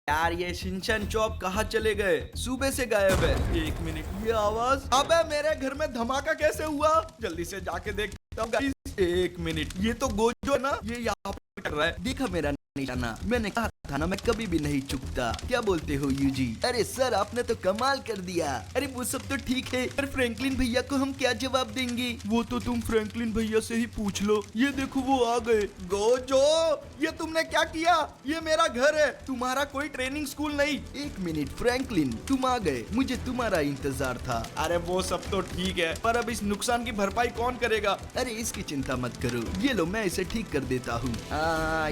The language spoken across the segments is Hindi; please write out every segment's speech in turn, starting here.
यार ये शिनचैन चॉप कहाँ चले गए? सुबह से गायब है। एक मिनट, ये आवाज, अबे मेरे घर में धमाका कैसे हुआ? जल्दी से जाके देखता हूँ गाइस। एक मिनट, ये तो गोजो है ना, ये यहाँ पर कर रहा है। देखा मेरा निशाना, मैंने कहा था ना मैं कभी भी नहीं चुकता। क्या बोलते हो यूजी? अरे सर आपने तो कमाल कर दिया। अरे वो सब तो ठीक है, पर फ्रैंकलिन भैया को हम क्या जवाब देंगे? वो तो तुम फ्रैंकलिन भैया से ही पूछ लो। ये देखो वो आ गए। गोजो, ये तुमने क्या किया? ये मेरा घर है, तुम्हारा कोई ट्रेनिंग स्कूल नहीं। एक मिनट फ्रैंकलिन, तुम आ गए, मुझे तुम्हारा इंतजार था। अरे वो सब तो ठीक है, पर अब इस नुकसान की भरपाई कौन करेगा? अरे इसकी चिंता मत करो, ये लो मैं इसे ठीक कर देता हूँ।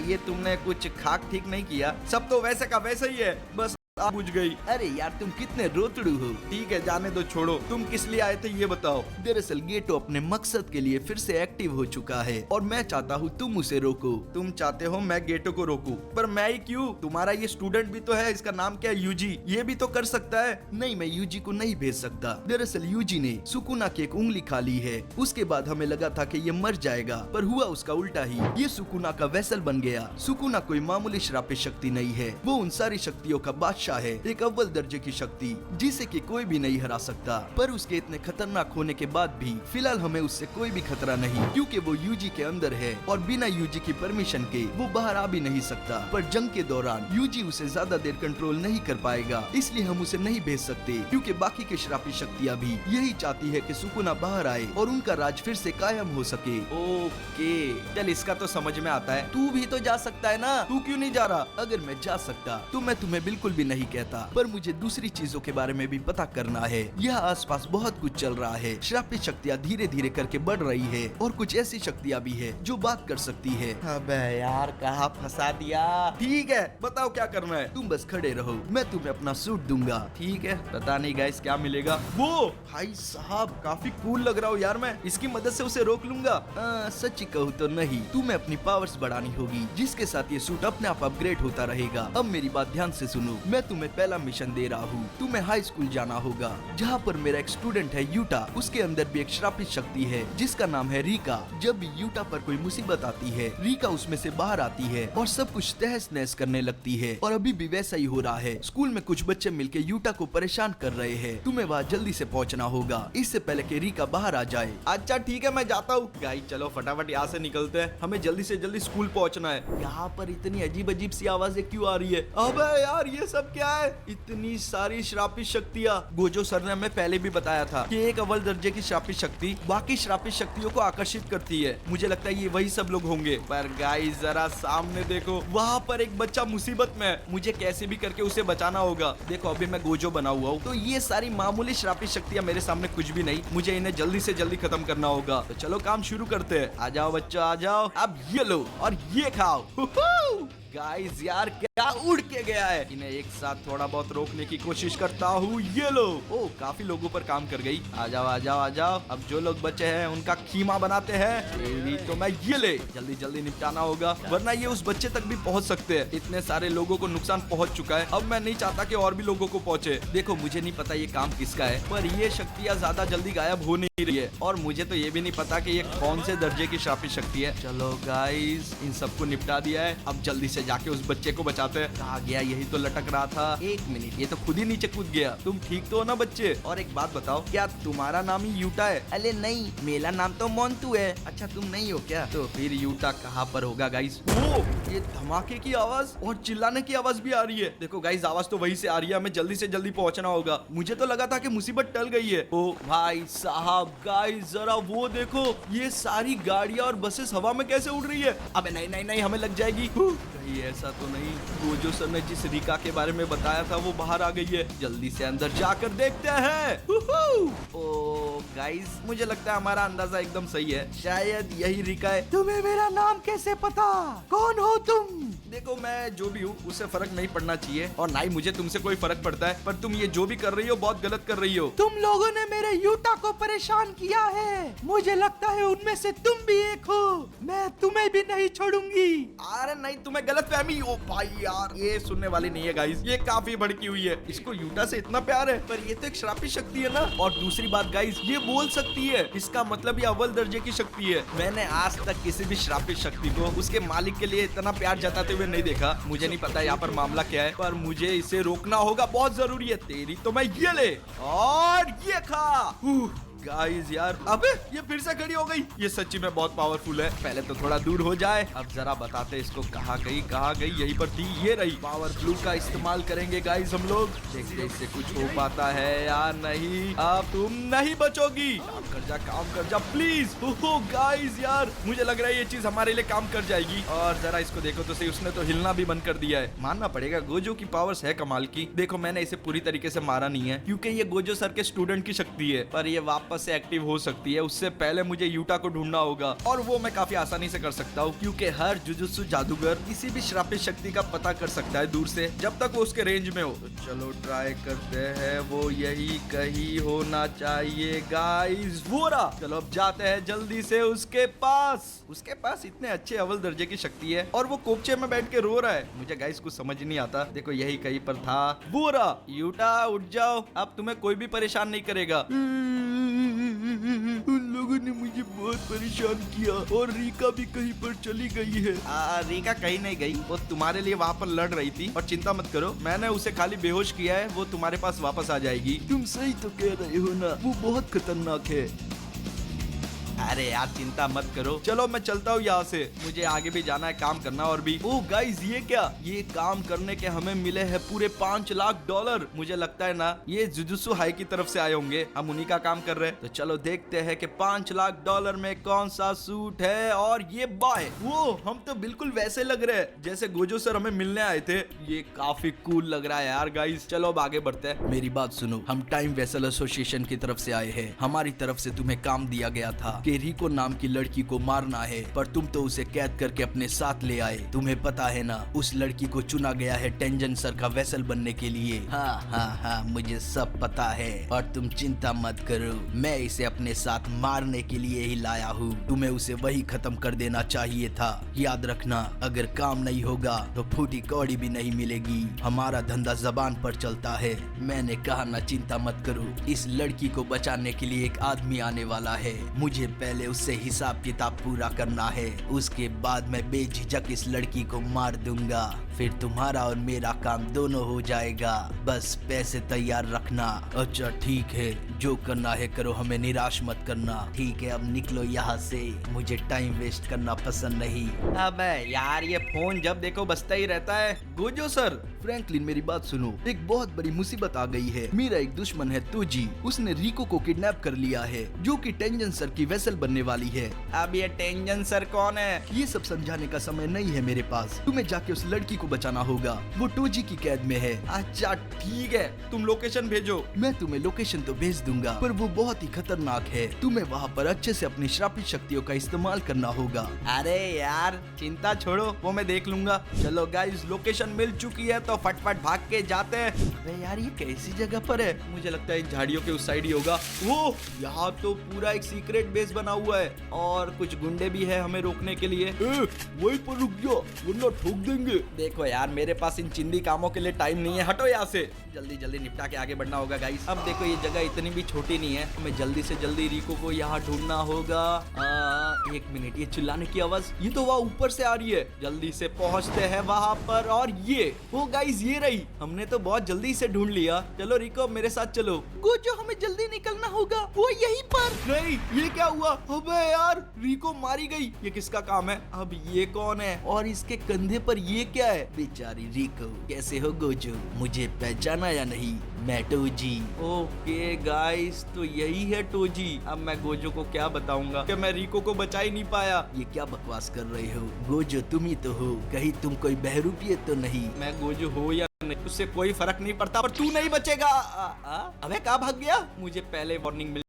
ये तुमने कुछ खाक ठीक नहीं किया, सब तो वैसे का वैसा ही है, बस बुझ गई। अरे यार तुम कितने रोतड़ू हो। ठीक है जाने दो, छोड़ो। तुम किस लिए आए थे ये बताओ। दरअसल गेटो अपने मकसद के लिए फिर से एक्टिव हो चुका है और मैं चाहता हूँ तुम उसे रोको। तुम चाहते हो मैं गेटो को रोकूं? पर मैं ही क्यों? तुम्हारा ये स्टूडेंट भी तो है, इसका नाम क्या है? यूजी, ये भी तो कर सकता है। नहीं, मैं यूजी को नहीं भेज सकता। दरअसल यूजी ने सुकुना की एक उंगली खा ली है। उसके बाद हमें लगा था कि ये मर जाएगा, पर हुआ उसका उल्टा ही। ये सुकुना का वेसल बन गया। सुकुना कोई मामूली श्रापित शक्ति नहीं है, वो उन सारी शक्तियों का बादशाह है, एक अव्वल दर्जे की शक्ति जिसे कि कोई भी नहीं हरा सकता। पर उसके इतने खतरनाक होने के बाद भी फिलहाल हमें उससे कोई भी खतरा नहीं, क्योंकि वो यूजी के अंदर है और बिना यूजी की परमिशन के वो बाहर आ भी नहीं सकता। पर जंग के दौरान यूजी उसे ज्यादा देर कंट्रोल नहीं कर पाएगा, इसलिए हम उसे नहीं भेज सकते, क्योंकि बाकी की श्रापित शक्तियाँ भी यही चाहती है कि सुकुना बाहर आए और उनका राज फिर से कायम हो सके। ओके चल, इसका तो समझ में आता है। तू भी तो जा सकता है ना, तू क्यों नहीं जा रहा? अगर मैं जा सकता तो मैं तुम्हें बिल्कुल भी नहीं कहता, पर मुझे दूसरी चीजों के बारे में भी पता करना है। यह आसपास बहुत कुछ चल रहा है। श्रापित शक्तियाँ धीरे धीरे करके बढ़ रही है और कुछ ऐसी शक्तियाँ भी है जो बात कर सकती है। अबे यार कहाँ फंसा दिया। ठीक है बताओ क्या करना है? तुम बस खड़े रहो, मैं तुम्हें अपना सूट दूंगा। ठीक है, पता नहीं गाइस क्या मिलेगा। वो भाई साहब काफी कूल लग रहा हो यार, मैं इसकी मदद से उसे रोक लूंगा। सच्ची कहूँ तो नहीं, तुम्हें अपनी पावर्स बढ़ानी होगी, जिसके साथ ये सूट अपने आप अपग्रेड होता रहेगा। अब मेरी बात ध्यान से सुनो, मैं तुम्हें पहला मिशन दे रहा हूँ। तुम्हें हाई स्कूल जाना होगा, जहाँ पर मेरा एक स्टूडेंट है यूटा। उसके अंदर भी एक श्रापित शक्ति है जिसका नाम है रीका। जब भी यूटा पर कोई मुसीबत आती है, रीका उसमें से बाहर आती है और सब कुछ तहस नहस करने लगती है। और अभी भी वैसा ही हो रहा है। स्कूल में कुछ बच्चे मिलके यूटा को परेशान कर रहे हैं। तुम्हें वहाँ जल्दी से पहुँचना होगा, इससे पहले कि रीका बाहर आ जाए। अच्छा ठीक है, मैं जाता हूँ। गाइस चलो फटाफट यहाँ से निकलते हैं, हमें जल्दी से जल्दी स्कूल पहुँचना है। यहाँ पर इतनी अजीब अजीब सी आवाजें क्यों आ रही है? अबे यार ये सब क्या है? इतनी सारी श्रापित शक्तियाँ। गोजो सर ने हमें पहले भी बताया था कि एक अव्वल दर्जे की श्रापित शक्ति बाकी श्रापित शक्तियों को आकर्षित करती है। मुझे लगता है ये वही सब लोग होंगे। पर गाइस जरा सामने देखो, वहाँ पर एक बच्चा मुसीबत में है। मुझे कैसे भी करके उसे बचाना होगा। देखो अभी मैं गोजो बना हुआ हूँ, तो ये सारी मामूली श्रापित शक्तियाँ मेरे सामने कुछ भी नहीं। मुझे इन्हें जल्दी से जल्दी खत्म करना होगा। तो चलो काम शुरू करते हैं। आ जाओ बच्चों आ जाओ, अब ये लो और ये खाओ। गाइस यार क्या उड़ के गया है। इन्हें एक साथ थोड़ा बहुत रोकने की कोशिश करता हूँ। ये लो। ओ काफी लोगों पर काम कर गई। आ जाओ आ जाओ आ जाओ। अब जो लोग बचे हैं उनका खीमा बनाते हैं। तो मैं ये ले जल्दी जल्दी निपटाना होगा, वरना ये उस बच्चे तक भी पहुँच सकते हैं। इतने सारे लोगों को नुकसान पहुँच चुका है, अब मैं नहीं चाहता कि और भी लोगों को पहुँचे। देखो मुझे नहीं पता ये काम किसका है, पर ये शक्तियाँ ज्यादा जल्दी गायब हो नहीं रही है। और मुझे तो ये भी नहीं पता कि ये कौन से दर्जे की श्रापित शक्ति है। चलो गाइस इन सबको निपटा दिया है, अब जल्दी से जाके उस बच्चे को बचाते हैं। कहाँ गया? यही तो लटक रहा था। एक मिनट, ये तो खुद ही नीचे कूद गया। तुम ठीक तो हो ना बच्चे? और एक बात बताओ, क्या तुम्हारा नाम ही यूटा है? अरे नहीं, मेरा नाम तो मोंटू है। अच्छा तुम नहीं हो क्या? तो फिर यूटा कहाँ पर होगा गाइस? ओ ये धमाके की आवाज और चिल्लाने की आवाज भी आ रही है। देखो गाइस आवाज तो वहीं से आ रही है, हमें जल्दी से जल्दी पहुंचना होगा। मुझे तो लगा था कि मुसीबत टल गई है। ओ भाई साहब गाइस जरा वो देखो, ये सारी गाड़ियां और बसेस हवा में कैसे उड़ रही है। अबे नहीं नहीं नहीं, हमें लग जाएगी। कहीं ऐसा तो नहीं गोजो सर ने जिस रीका के बारे में बताया था वो बाहर आ गई है। जल्दी से अंदर जाकर देखते हैं। ओ गाइस मुझे लगता है हमारा अंदाजा एकदम सही है, शायद यही रीका है। तुम्हें मेरा नाम कैसे पता? कौन हो तुम? देखो मैं जो भी हूँ उससे फर्क नहीं पड़ना चाहिए, और ना ही मुझे तुमसे कोई फर्क पड़ता है, पर तुम ये जो भी कर रही हो बहुत गलत कर रही हो। तुम लोगों ने मेरे यूटा को परेशान किया है, मुझे लगता है उनमें से तुम भी एक हो। मैं तुम्हें भी नहीं छोड़ूंगी। अरे नहीं, तुम्हें गलत फहमी। ओ भाई यार ये सुनने वाली नहीं है गाइस, ये काफी भड़की हुई है। इसको यूटा से इतना प्यार है, पर ये तो एक श्रापित शक्ति है ना। और दूसरी बात गाइस, ये बोल सकती है, इसका मतलब ये अव्वल दर्जे की शक्ति है। मैंने आज तक किसी भी श्रापित शक्ति को उसके मालिक के लिए इतना प्यार जताते हुए हुए नहीं देखा, मुझे नहीं पता यहाँ पर मामला क्या है, पर मुझे इसे रोकना होगा, बहुत जरूरी है। तेरी तो मैं ये ले और ये खा। गाइस यार, अबे ये फिर से खड़ी हो गई। ये सच्ची में बहुत पावरफुल है। पहले तो थोड़ा दूर हो जाए। अब जरा बताते इसको कहाँ गई, कहाँ गई। यहीं पर थी, ये रही। पावर ब्लू का इस्तेमाल करेंगे गाइस हम लोग। देखते इससे कुछ हो पाता है या नहीं। अब तुम नहीं बचोगी। काम कर जा प्लीज। ओहो गाइस यार, मुझे लग रहा है ये चीज हमारे लिए काम कर जाएगी। और जरा इसको देखो तो सही, उसने तो हिलना भी बंद कर दिया है। मानना पड़ेगा गोजो की पावर्स है कमाल की। देखो मैंने इसे पूरी तरीके से मारा नहीं है, क्योंकि ये गोजो सर के स्टूडेंट की शक्ति है, पर ये वापस से एक्टिव हो सकती है। उससे पहले मुझे यूटा को ढूंढना होगा, और वो मैं काफी आसानी से कर सकता हूँ, क्योंकि हर जुजुत्सु जादूगर किसी भी श्रापित शक्ति का पता कर सकता है दूर से, जब तक वो उसके रेंज में हो। तो चलो ट्राई करते हैं। वो यही कहीं होना चाहिए गाइस। वो रहा। चलो अब जाते हैं जल्दी से उसके पास। उसके पास इतने अच्छे अव्वल दर्जे की शक्ति है, और वो कोपचे में बैठ के रो रहा है। मुझे गाइस कुछ समझ नहीं आता। देखो यही कहीं पर था। वो रहा। यूटा उठ जाओ, अब तुम्हें कोई भी परेशान नहीं करेगा। उन लोगों ने मुझे बहुत परेशान किया, और रीका भी कहीं पर चली गई है। रीका कहीं नहीं गई, वो तुम्हारे लिए वहाँ पर लड़ रही थी। और चिंता मत करो, मैंने उसे खाली बेहोश किया है, वो तुम्हारे पास वापस आ जाएगी। तुम सही तो कह रहे हो ना, वो बहुत खतरनाक है। अरे यार चिंता मत करो। चलो मैं चलता हूँ यहाँ से, मुझे आगे भी जाना है, काम करना और भी। ओह गाइस ये क्या, ये काम करने के हमें मिले हैं पूरे 5 लाख डॉलर। मुझे लगता है ना ये जुजुत्सु हाई की तरफ से आए होंगे, हम उन्हीं का काम कर रहे हैं। तो चलो देखते हैं कि 5 लाख डॉलर में कौन सा सूट है। और ये बॉय, वो हम तो बिल्कुल वैसे लग रहे हैं जैसे गोजो सर हमें मिलने आए थे। ये काफी कूल लग रहा है यार गाइस। चलो अब आगे बढ़ते हैं। मेरी बात सुनो, हम टाइम वेसल एसोसिएशन की तरफ से आए हैं। हमारी तरफ से तुम्हें काम दिया गया था कि रिको नाम की लड़की को मारना है, पर तुम तो उसे कैद करके अपने साथ ले आए। तुम्हें पता है ना, उस लड़की को चुना गया है टेंजन सर का वेसल बनने के लिए। हाँ, मुझे सब पता है, और तुम चिंता मत करो, मैं इसे अपने साथ मारने के लिए ही लाया हूँ। तुम्हें उसे वही खत्म कर देना चाहिए था। याद रखना, अगर काम नहीं होगा तो फूटी कौड़ी भी नहीं मिलेगी। हमारा धंधा जबान पर चलता है। मैंने कहा ना, चिंता मत करो। इस लड़की को बचाने के लिए एक आदमी आने वाला है। मुझे पहले उससे हिसाब किताब पूरा करना है, उसके बाद मैं बेझिझक इस लड़की को मार दूंगा। फिर तुम्हारा और मेरा काम दोनों हो जाएगा। बस पैसे तैयार रखना। अच्छा ठीक है, जो करना है करो, हमें निराश मत करना। ठीक है, अब निकलो यहाँ से, मुझे टाइम वेस्ट करना पसंद नहीं। अबे यार, ये फोन जब देखो बजता ही रहता है। गोजो सर, फ्रैंकलिन मेरी बात सुनो, एक बहुत बड़ी मुसीबत आ गई है। मेरा एक दुश्मन है तोजी, उसने रिको को किडनैप कर लिया है, जो कि टेंजन सर की वेसल बनने वाली है। अब ये टेंजन सर कौन है? ये सब समझाने का समय नहीं है मेरे पास। तुम्हें जाके उस लड़की को बचाना होगा, वो टोजी की कैद में है। अच्छा ठीक है, तुम लोकेशन भेजो। मैं तुम्हें लोकेशन तो भेज दूंगा, पर वो बहुत ही खतरनाक है। तुम्हें वहाँ पर अच्छे से अपनी श्रापित शक्तियों का इस्तेमाल करना होगा। अरे यार चिंता छोड़ो, वो मैं देख लूंगा। चलो गाइस, लोकेशन मिल चुकी है, तो फटफट भाग के जाते हैं। अरे यार, ये कैसी जगह पर है? मुझे लगता है इन झाड़ियों के उस साइड ही होगा। वो यहाँ तो पूरा एक सीक्रेट बेस बना हुआ है, और कुछ गुंडे भी है हमें रोकने के लिए। वहीं पर रुक जाओ, वरना ठोक देंगे। देखो यार, मेरे पास इन चिंदी कामों के लिए टाइम नहीं है। हटो यहाँ से, जल्दी जल्दी निपटा के आगे बढ़ना होगा गाइस। अब देखो ये जगह इतनी भी छोटी नहीं है, हमें जल्दी से जल्दी रिको को यहाँ ढूंढना होगा। एक मिनट, ये चिल्लाने की आवाज, ये तो वहाँ ऊपर से आ रही है। जल्दी से पहुँचते हैं वहाँ पर। और ये वो गाइस, ये रही। हमने तो बहुत जल्दी से ढूंढ लिया। चलो रिको, मेरे साथ चलो। गोजो, हमें जल्दी निकलना होगा। वो यहीं पर नहीं। ये क्या हुआ? अबे यार, रिको मारी गई। ये किसका काम है? अब ये कौन है, और इसके कंधे पर ये क्या है? बेचारी रिको। कैसे हो गोजो, मुझे पहचाना या नहीं? मैं टोजी। ओके गाइस, तो यही है टोजी। अब मैं गोजो को क्या बताऊंगा कि मैं रिको को बचा ही नहीं पाया। ये क्या बकवास कर रहे हो गोजो, तुम ही तो हो। कहीं तुम कोई बहरूपियत तो नहीं? मैं गोजो हो या नहीं, उससे कोई फर्क नहीं पड़ता, पर तू नहीं बचेगा। अबे कहाँ भाग गया? मुझे पहले वार्निंग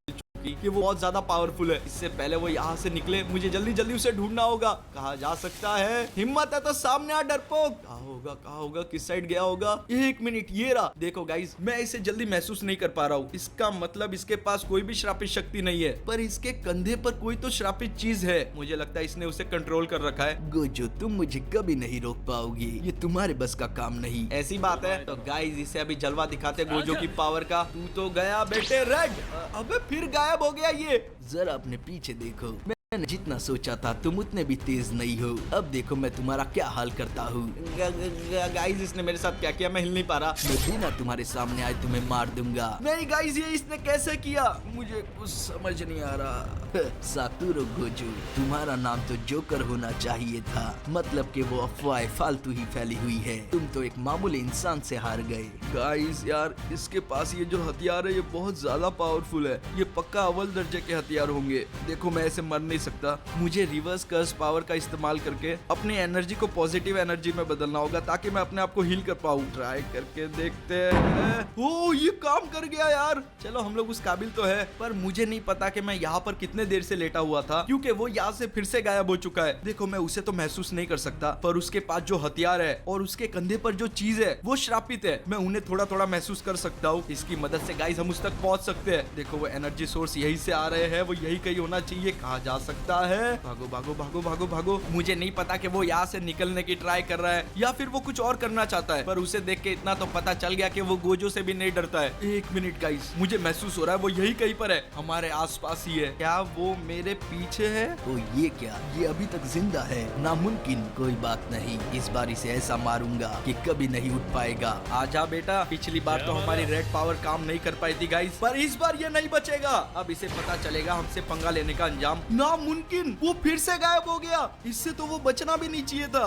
कि वो बहुत ज्यादा पावरफुल है। इससे पहले वो यहाँ से निकले, मुझे जल्दी जल्दी उसे ढूंढना होगा। कहाँ जा सकता है? हिम्मत है तो सामने आ डरपोक। कहाँ होगा, किस साइड गया होगा? एक मिनट, ये रहा। देखो गाइस, मैं इसे जल्दी महसूस नहीं कर पा रहा हूँ। इसका मतलब इसके पास कोई भी श्रापित शक्ति नहीं है, पर इसके कंधे पर कोई तो श्रापित चीज है। मुझे लगता है इसने उसे कंट्रोल कर रखा है। गोजो, तुम मुझे कभी नहीं रोक पाओगे, ये तुम्हारे बस का काम नहीं। ऐसी बात है तो गाइस, इसे अभी जलवा दिखाते गोजो की पावर का। तू तो गया बेटे रेड। अबे फिर गायब हो गया ये। जरा अपने पीछे देखो, मैं मैंने जितना सोचा था तुम उतने भी तेज नहीं हो। अब देखो मैं तुम्हारा क्या हाल करता हूँ। गाइस इसने मेरे साथ क्या किया, मैं हिल नहीं पा रहा। मैं बिना तुम्हारे सामने आए तुम्हें मार दूंगा। नहीं गाइस ये इसने कैसे किया, मुझे कुछ समझ नहीं आ रहा। सातोरू गोजो, तुम्हारा नाम तो जोकर होना चाहिए था। मतलब कि वो अफवाह फालतू ही फैली हुई है। तुम तो एक मामूली इंसान से हार गए। गाइस यार इसके पास ये जो हथियार है ये बहुत ज्यादा पावरफुल है। ये पक्का अव्वल दर्जे के हथियार होंगे। देखो मैं ऐसे मर नहीं सकता। मुझे रिवर्स कर्स पावर का इस्तेमाल करके अपनी एनर्जी को पॉजिटिव एनर्जी में बदलना होगा ताकि मैं अपने आप को हील कर पाऊँ। ट्राई करके देखते हैं। ओ ये काम कर गया यार। चलो हम लोग उस काबिल तो है, पर मुझे नहीं पता कि मैं यहाँ पर कितने देर से लेटा हुआ था, क्योंकि वो यहाँ से फिर से गायब हो चुका है। देखो मैं उसे तो महसूस नहीं कर सकता, पर उसके पास जो हथियार है और उसके कंधे पर जो चीज है वो श्रापित है। मैं उन्हें थोड़ा थोड़ा महसूस कर सकता हूँ। इसकी मदद से गाइस हम उस तक पहुंच सकते हैं। देखो वो एनर्जी सोर्स यही से आ रहे हैं, वो यही कहीं होना चाहिए। कहा जा सकता है? भागो भागो भागो भागो भागो। मुझे नहीं पता कि वो यहाँ से निकलने की ट्राई कर रहा है या फिर वो कुछ और करना चाहता है, पर उसे देख के इतना तो पता चल गया कि वो गोजो से भी नहीं डरता है। एक मिनट गाइस, मुझे महसूस हो रहा है वो यही कहीं पर है, हमारे आसपास ही है। क्या वो मेरे पीछे है? ओ ये क्या, ये अभी तक जिंदा है? नामुमकिन। कोई बात नहीं, इस बार इसे ऐसा मारूंगा कि कभी नहीं उठ पाएगा। आजा बेटा। पिछली बार तो हमारी रेड पावर काम नहीं कर पाई थी गाइस, पर इस बार ये नहीं बचेगा। अब इसे पता चलेगा हमसे पंगा लेने का अंजाम। नामुमकिन, वो फिर से गायब हो गया। इससे तो वो बचना भी नहीं चाहिए था।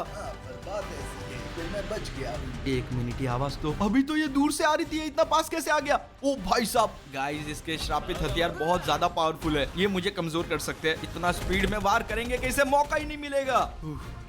बात ऐसी है कि मैं बच गया। एक मिनट, ये आवाज तो अभी तो ये दूर से आ रही थी, इतना पास कैसे आ गया? ओ भाई साहब, गाइस इसके श्रापित हथियार बहुत ज्यादा पावरफुल है। ये मुझे कमजोर कर सकते हैं। इतना स्पीड में वार करेंगे कि इसे मौका ही नहीं मिलेगा।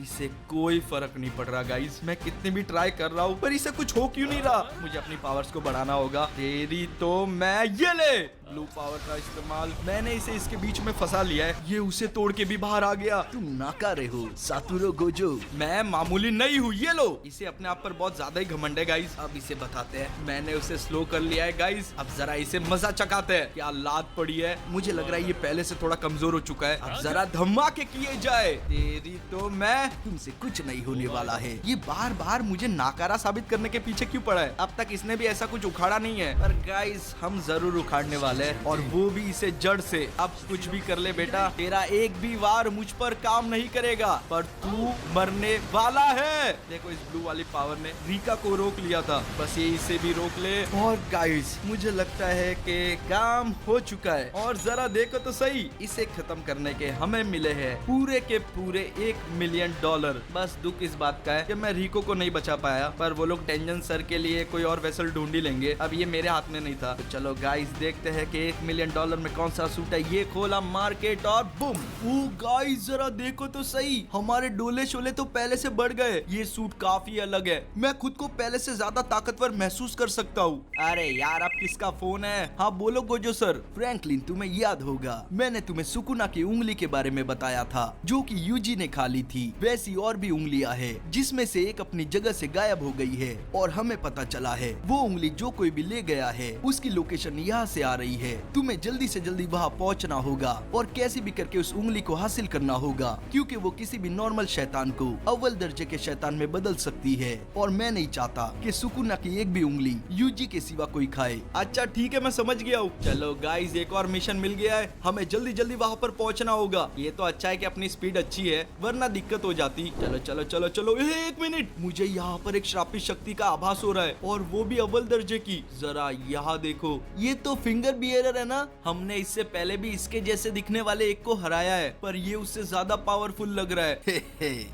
इसे कोई फर्क नहीं पड़ रहा गाइस, मैं कितनी भी ट्राई कर रहा हूँ पर इसे कुछ हो क्यों नहीं रहा। मुझे अपनी पावर्स को बढ़ाना होगा। तेरी तो मैं, ये ले ब्लू पावर का इस्तेमाल। मैंने इसे इसके बीच में फंसा लिया है। ये उसे तोड़ के भी बाहर आ गया। तुम नाकारे हो सातोरू गोजो। मैं मामूली नहीं हूँ। ये लो। इसे अपने आप पर बहुत ज्यादा ही घमंड है गाइस। अब इसे बताते हैं। मैंने उसे स्लो कर लिया है गाइस। अब जरा इसे मजा चखाते हैं। क्या लात पड़ी है। मुझे लग रहा है ये पहले से थोड़ा कमजोर हो चुका है। अब जरा धमाके किए जाए। तेरी तो मैं, तुमसे कुछ नहीं होने वाला है। ये बार बार मुझे नाकारा साबित करने के पीछे क्यों पड़ा है? अब तक इसने भी ऐसा कुछ उखाड़ा नहीं है, पर गाइस हम जरूर उखाड़ने वाले हैं, और वो भी इसे जड़ से। अब कुछ भी कर ले बेटा, तेरा एक भी वार मुझ पर काम नहीं करेगा, पर तू मरने वाला है। देखो इस ब्लू वाली पावर ने रीका को रोक लिया था, बस ये इसे भी रोक ले। और गाइस मुझे लगता है कि काम हो चुका है। और जरा देखो तो सही, इसे खत्म करने के हमें मिले हैं पूरे के पूरे $1 मिलियन। बस दुख इस बात का है कि मैं रीको को नहीं बचा पाया, पर वो लोग टेंजन सर के लिए कोई और वेसल ढूंढ ही लेंगे। अब ये मेरे हाथ में नहीं था। तो चलो गाइस देखते हैं कि $1 मिलियन में कौन सा सूट है। ये खोला मार्केट और बूम। ओ गाइस जरा देखो तो सही, हमारे डोले शोले तो पहले से बढ़ गए। ये सूट काफी अलग है। मैं खुद को पहले से ज्यादा ताकतवर महसूस कर सकता हूँ। अरे यार अब किसका फोन है? हाँ बोलो गोजो सर। फ्रैंकलिन तुम्हें याद होगा मैंने तुम्हें सुकुना की उंगली के बारे में बताया था, जो कि यूजी ने खा ली थी। वैसी और भी उंगलियां हैं, जिसमें से एक अपनी जगह से गायब हो गई है, और हमें पता चला है वो उंगली जो कोई भी ले गया है उसकी लोकेशन यहाँ से आ रही है। तुम्हें जल्दी से जल्दी वहाँ पहुँचना होगा और कैसे भी करके उस उंगली को हासिल करना होगा, क्योंकि वो किसी भी नॉर्मल शैतान को अव्वल दर्जे के शैतान में बदल सकती है, और मैं नहीं चाहता कि सुकुना की एक भी उंगली यूजी के सिवा कोई खाए। अच्छा ठीक है मैं समझ गया हूँ। चलो गाइस एक और मिशन मिल गया है, हमें जल्दी जल्दी वहाँ पर पहुँचना होगा। ये तो अच्छा है कि अपनी स्पीड अच्छी है, वरना दिक्कत हो जाती। चलो चलो चलो चलो। एक मिनट, मुझे यहाँ पर एक श्रापित शक्ति का आभास हो रहा है, और वो भी अव्वल दर्जे की। जरा यहाँ देखो, ये तो फिंगर बियरर है ना। हमने इससे पहले भी इसके जैसे दिखने वाले एक को हराया है, पर ये उससे ज्यादा पावरफुल लग रहा है।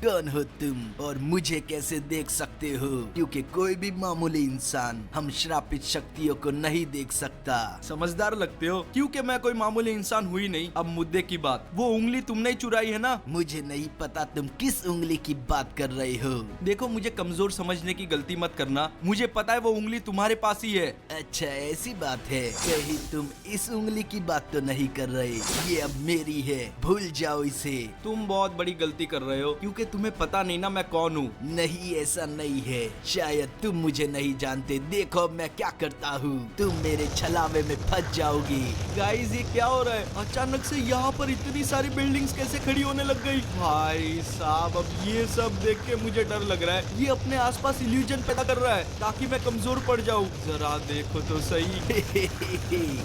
कौन हो तुम और मुझे कैसे देख सकते हो? क्योंकि कोई भी मामूली इंसान हम श्रापित शक्तियों को नहीं देख सकता। समझदार लगते हो, क्योंकि मैं कोई मामूली इंसान हुई नहीं। अब मुद्दे की बात, वो उंगली तुमने ही चुराई है ना? मुझे नहीं पता तुम किस उंगली की बात कर रहे हो। देखो मुझे कमजोर समझने की गलती मत करना, मुझे पता है वो उंगली तुम्हारे पास ही है। अच्छा ऐसी बात है, कहीं तुम इस उंगली की बात तो नहीं कर रहे? ये अब मेरी है, भूल जाओ इसे। तुम बहुत बड़ी गलती कर रहे हो, क्योंकि तुम्हें पता नहीं ना मैं कौन हूँ। नहीं ऐसा नहीं है, शायद तुम मुझे नहीं जानते। देखो मैं क्या करता हूँ, तुम मेरे छलावे में फंस जाओगी। गाइस ये क्या हो रहा है? अचानक से यहाँ पर इतनी सारी बिल्डिंग्स कैसे खड़ी होने लग गई? भाई साहब अब ये सब देख के मुझे डर लग रहा है। ये अपने आसपास इल्यूजन पैदा कर रहा है ताकि मैं कमजोर पड़ जाऊं। जरा देखो तो सही।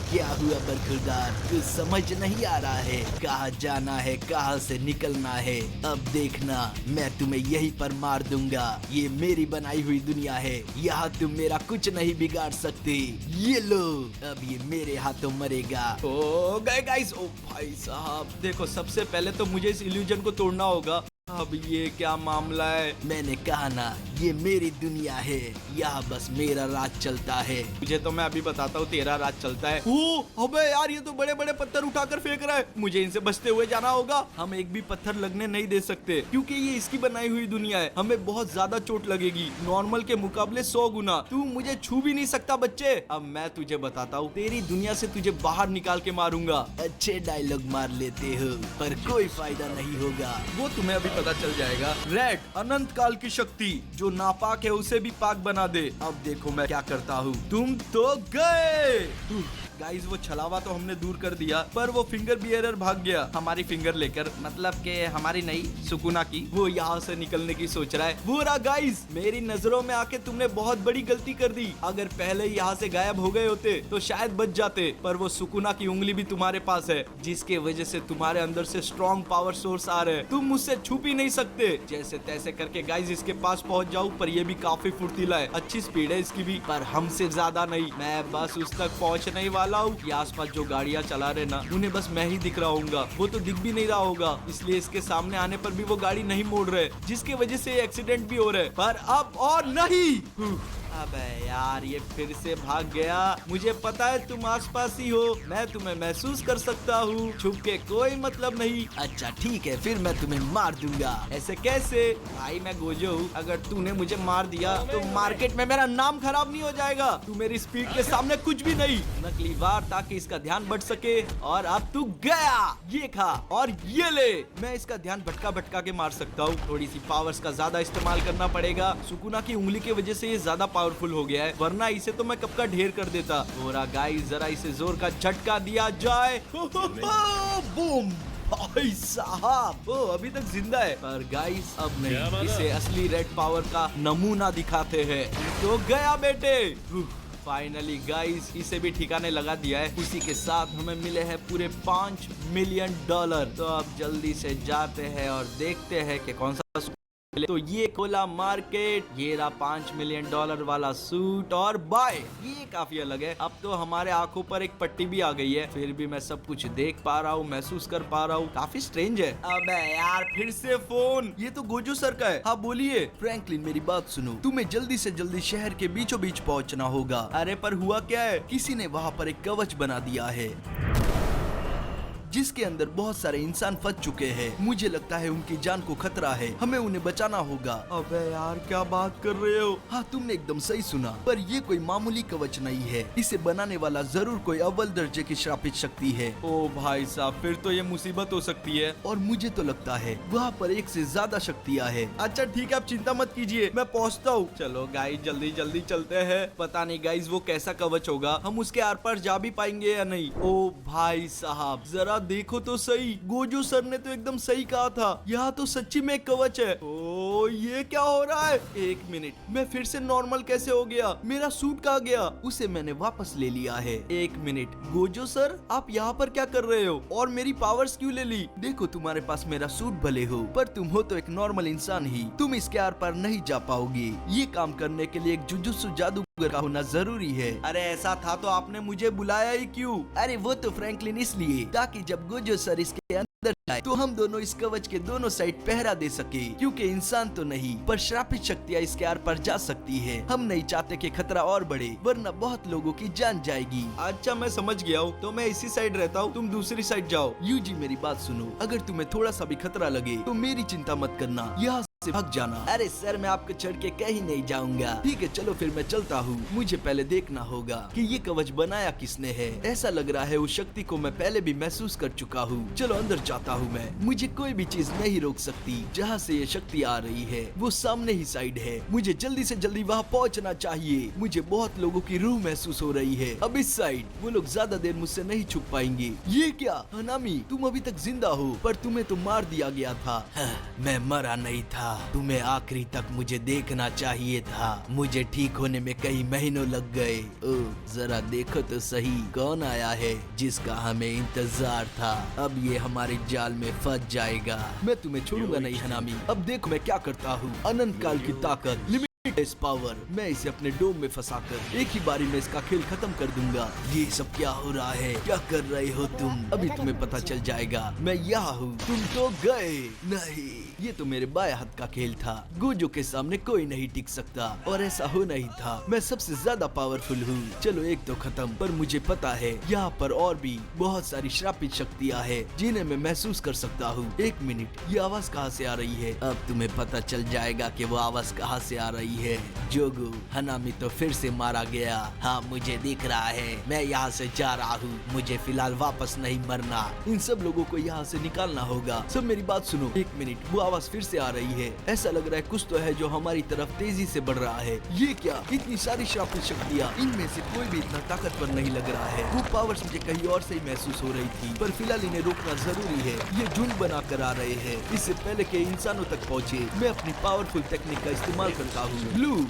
क्या हुआ बरखुरदार, कुछ समझ नहीं आ रहा है? कहाँ जाना है, कहाँ से निकलना है? अब देखना, मैं तुम्हें यहीं पर मार दूंगा। ये मेरी बनाई हुई दुनिया है, यहाँ तुम मेरा कुछ नहीं बिगाड़ सकते। ये लो, अब ये मेरे हाथों मरेगा। ओ गए गाइस। ओ भाई साहब, देखो सबसे पहले तो मुझे इस इल्यूजन को तोड़ना होगा। अब ये क्या मामला है? मैंने कहा ना, ये मेरी दुनिया है, यहाँ बस मेरा राज चलता है। मुझे तो मैं अभी बताता हूँ, तेरा राज चलता है। ओ अबे यार, ये तो बड़े बड़े पत्थर उठाकर फेंक रहा है। मुझे इनसे बचते हुए जाना होगा। हम एक भी पत्थर लगने नहीं दे सकते, क्योंकि ये इसकी बनाई हुई दुनिया है। हमें बहुत ज्यादा चोट लगेगी, नॉर्मल के मुकाबले 100 गुना। तू मुझे छू भी नहीं सकता बच्चे। अब मैं तुझे बताता हूँ, तेरी दुनिया से तुझे बाहर निकाल के मारूंगा। अच्छे डायलॉग मार लेते हो, पर कोई फायदा नहीं होगा। वो तुम्हें अभी पता चल जाएगा। रेड, अनंत काल की शक्ति, जो नापाक है उसे भी पाक बना दे। अब देखो मैं क्या करता हूँ। तुम तो गए। गाइस, वो छलावा तो हमने दूर कर दिया, पर वो फिंगर बियरर भाग गया हमारी फिंगर लेकर, मतलब के हमारी नहीं, सुकुना की। वो यहाँ से निकलने की सोच रहा है। वो रहा गाइस, मेरी नजरों में आके तुमने बहुत बड़ी गलती कर दी। अगर पहले यहाँ से गायब हो गए होते तो शायद बच जाते, पर वो सुकुना की उंगली भी तुम्हारे पास है, जिसके वजह से तुम्हारे अंदर से स्ट्रॉन्ग पावर सोर्स आ रहे हैं। तुम मुझसे छुप ही नहीं सकते। जैसे तैसे करके गाइस इसके पास पहुँच जाऊँ, पर ये भी काफी फुर्तीला है, अच्छी स्पीड है इसकी भी, पर हमसे ज्यादा नहीं। मैं बस उस तक पहुँचने ही वाला हूँ। ये आसपास जो गाड़ियाँ चला रहे ना, उन्हें बस मैं ही दिख रहा हूँगा। वो तो दिख भी नहीं रहा होगा, इसलिए इसके सामने आने पर भी वो गाड़ी नहीं मोड़ रहे, जिसकी वजह से एक्सीडेंट भी हो रहे। पर अब और नहीं। अबे यार, ये फिर से भाग गया। मुझे पता है तुम आसपास ही हो, मैं तुम्हें महसूस कर सकता हूँ। छुप के कोई मतलब नहीं। अच्छा ठीक है, फिर मैं तुम्हें मार दूंगा। ऐसे कैसे? भाई मैं गोजो हूँ, अगर तूने मुझे मार दिया तो मार्केट में मेरा नाम खराब नहीं हो जाएगा? तू मेरी स्पीड के सामने कुछ भी नहीं। नकली वार, ताकि इसका ध्यान भटक सके। और अब तू गया, ये खा और ये ले। मैं इसका ध्यान भटका भटका के मार सकता हूँ। थोड़ी सी पावर्स का ज्यादा इस्तेमाल करना पड़ेगा। सुकुना की उंगली की वजह से ये ज्यादा पावरफुल हो गया है, वरना इसे तो मैं कब का ढेर कर देता। थोड़ा गाइस, जरा इसे जोर का झटका दिया जाए। बूम। भाई साहब, वो अभी तक जिंदा है, पर गाइस अब नहीं। इसे असली रेड पावर का नमूना दिखाते हैं। तो गया बेटे। फाइनली गाइस, इसे भी ठिकाने लगा दिया है। उसी के साथ हमें मिले हैं पूरे $5 मिलियन। तो अब जल्दी से जाते हैं और देखते हैं कि कौन सा। तो ये खोला मार्केट, ये रहा $5 मिलियन वाला सूट, और बाय। ये काफी अलग है। अब तो हमारे आंखों पर एक पट्टी भी आ गई है, फिर भी मैं सब कुछ देख पा रहा हूँ, महसूस कर पा रहा हूँ। काफी स्ट्रेंज है। अबे यार, फिर से फोन। ये तो गोजो सर का है। हाँ बोलिए। फ्रैंकलिन, मेरी बात सुनो, तुम्हें जल्दी से जल्दी शहर के बीचों बीच पहुंचना होगा। अरे पर हुआ क्या है? किसी ने वहाँ पर एक कवच बना दिया है, जिसके अंदर बहुत सारे इंसान फंस चुके हैं। मुझे लगता है उनकी जान को खतरा है, हमें उन्हें बचाना होगा। अबे यार, क्या बात कर रहे हो? हाँ, तुमने एकदम सही सुना, पर ये कोई मामूली कवच नहीं है। इसे बनाने वाला जरूर कोई अव्वल दर्जे की श्रापित शक्ति है। ओ भाई साहब, फिर तो ये मुसीबत हो सकती है। और मुझे तो लगता है वहाँ पर एक से ज्यादा शक्तियाँ है। अच्छा ठीक है, आप चिंता मत कीजिए, मैं पहुँचता हूँ। चलो गाइस, जल्दी जल्दी चलते हैं। पता नहीं गाइस, वो कैसा कवच होगा, हम उसके आर पार जा भी पाएंगे या नहीं। ओ भाई साहब, जरा देखो तो सही। गोजो सर ने तो एकदम सही कहा था, यहाँ तो सच्ची में कवच है। ओ ये क्या हो रहा है? एक मिनट, मैं फिर से नॉर्मल कैसे हो गया? मेरा सूट कहाँ गया? उसे मैंने वापस ले लिया है। एक मिनट, गोजो सर आप यहाँ पर क्या कर रहे हो? और मेरी पावर्स क्यों ले ली? देखो, तुम्हारे पास मेरा सूट भले हो, पर तुम हो तो एक नॉर्मल इंसान ही। तुम इसके आर पार नहीं जा पाओगे। ये काम करने के लिए एक जुजुत्सु जादूगर का होना जरूरी है। अरे ऐसा था तो आपने मुझे बुलाया ही क्यों? अरे वो तो फ्रैंकलिन इसलिए, ताकि जब गोजो सर इसके अंदर जाए तो हम दोनों इस कवच के दोनों साइड पहरा दे सके, क्योंकि इंसान तो नहीं पर श्रापित शक्तियाँ इसके आर पार जा सकती है। हम नहीं चाहते कि खतरा और बढ़े, वरना बहुत लोगों की जान जाएगी। अच्छा मैं समझ गया हूँ, तो मैं इसी साइड रहता हूँ, तुम दूसरी साइड जाओ। यूजी, मेरी बात सुनो, अगर तुम्हें थोड़ा सा भी खतरा लगे तो मेरी चिंता मत करना, यहाँ से भाग जाना। अरे सर, मैं आपको छोड़ के कहीं नहीं जाऊंगा। ठीक है, चलो फिर मैं चलता हूँ। मुझे पहले देखना होगा कि ये कवच बनाया किसने है। ऐसा लग रहा है उस शक्ति को मैं पहले भी महसूस कर चुका हूँ। चलो अंदर जाता हूँ मैं। मुझे कोई भी चीज नहीं रोक सकती। जहाँ से ये शक्ति आ रही है वो सामने ही साइड है। मुझे जल्दी से जल्दी वहाँ पहुँचना चाहिए। मुझे बहुत लोगों की रूह महसूस हो रही है। अब इस साइड वो लोग ज्यादा देर मुझसे नहीं छुप पाएंगे। ये क्या हनामी, तुम अभी तक जिंदा हो, पर तुम्हें तो मार दिया गया था। मैं मरा नहीं था, तुम्हें आखिरी तक मुझे देखना चाहिए था। मुझे ठीक होने में कई महीनों लग गए। ओह जरा देखो तो सही कौन आया है जिसका हमें इंतजार था। अब ये हमारे जाल में फंस जाएगा। मैं तुम्हें छोड़ूंगा नहीं हनामी। अब देखो मैं क्या करता हूँ। अनंत काल की ताकत, लिमिटलेस पावर। मैं इसे अपने डोम में फंसाकर एक ही बारी में इसका खेल खत्म कर दूंगा। ये सब क्या हो रहा है? क्या कर रहे हो तुम? अभी तुम्हें पता चल जाएगा। मैं यहाँ हूँ, तुम तो गए। नहीं, ये तो मेरे बाएं हाथ का खेल था। गोजो के सामने कोई नहीं टिक सकता और ऐसा हो नहीं था। मैं सबसे ज्यादा पावरफुल हूँ। चलो एक तो खत्म, पर मुझे पता है यहाँ पर और भी बहुत सारी श्रापित शक्तियाँ हैं जिन्हें मैं महसूस कर सकता हूँ। एक मिनट, ये आवाज कहाँ से आ रही है? अब तुम्हें पता चल जाएगा कि वो आवाज कहाँ से आ रही है। जोगो, हनामी तो फिर से मारा गया। हाँ मुझे दिख रहा है। मैं यहाँ से जा रहा हूँ। मुझे फिलहाल वापस नहीं मरना। इन सब लोगों को यहाँ से निकालना होगा। सब मेरी बात सुनो। एक मिनट, वो आवाज फिर से आ रही है। ऐसा लग रहा है कुछ तो है जो हमारी तरफ तेजी से बढ़ रहा है। ये क्या? इतनी सारी श्रापित शक्तियाँ, इनमें से कोई भी इतना ताकतवर नहीं लग रहा है। वो पावर्स मुझे कहीं और से ही महसूस हो रही थी, पर फिलहाल इन्हें रोकना जरूरी है। ये झुंड बना कर आ रहे हैं। इससे पहले के इंसानों तक पहुँचे, मैं अपनी पावरफुल टेक्निक का इस्तेमाल करता हूँ। ब्लू,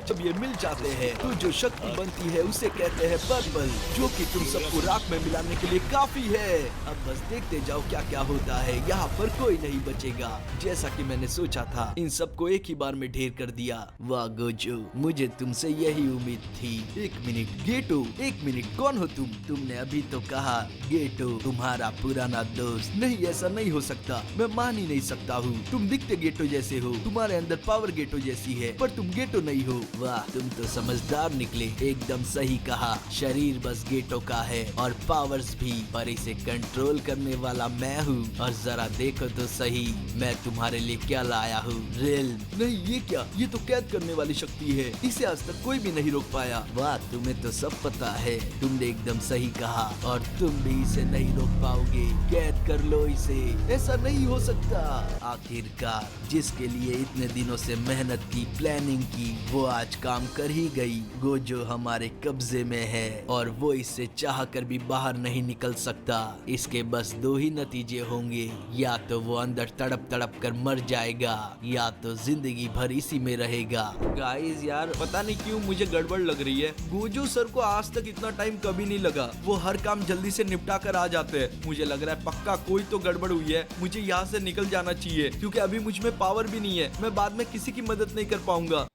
जब ये मिल जाते हैं तो जो शक्ति बनती है उसे कहते हैं पर्पल, जो कि तुम सबको राख में मिलाने के लिए काफी है। अब बस देखते जाओ क्या क्या होता है। यहाँ पर कोई नहीं बचेगा। जैसा कि मैंने सोचा था, इन सबको एक ही बार में ढेर कर दिया। वाह गोजो, मुझे तुमसे यही उम्मीद थी। एक मिनट, गेटो, एक मिनट, कौन हो तुम? तुमने अभी तो कहा गेटो तुम्हारा पुराना दोस्त। नहीं, ऐसा नहीं हो सकता। मैं मान ही नहीं सकता हूँ। तुम दिखते गेटो जैसे हो, तुम्हारे अंदर पावर गेटो जैसी है, पर तुम गेटो नहीं हो। वाह, तुम तो समझदार निकले। एकदम सही कहा। शरीर बस गेटो का है और पावर्स भी, पर इसे कंट्रोल करने वाला मैं हूँ। और जरा देखो तो सही, मैं तुम्हारे लिए क्या लाया हूँ। रिल्म। नहीं, ये क्या? ये तो कैद करने वाली शक्ति है। इसे आज तक कोई भी नहीं रोक पाया। वाह, तुम्हें तो सब पता है। तुमने एकदम सही कहा और तुम भी इसे नहीं रोक पाओगे। कैद कर लो इसे। ऐसा नहीं हो सकता। आखिरकार जिसके लिए इतने दिनों से मेहनत की, प्लानिंग की, वो आज काम कर ही गई। गोजो हमारे कब्जे में है और वो इससे चाह कर भी बाहर नहीं निकल सकता। इसके बस दो ही नतीजे होंगे, या तो वो अंदर तड़प तड़प कर मर जाएगा, या तो जिंदगी भर इसी में रहेगा। गाइस यार, पता नहीं क्यों मुझे गड़बड़ लग रही है। गोजो सर को आज तक इतना टाइम कभी नहीं लगा। वो हर काम जल्दी से निपटा कर आ जाते हैं। मुझे लग रहा है पक्का कोई तो गड़बड़ हुई है। मुझे यहाँ से निकल जाना चाहिए, क्योंकि अभी मुझ में पावर भी नहीं है। मैं बाद में किसी की मदद नहीं कर पाऊंगा।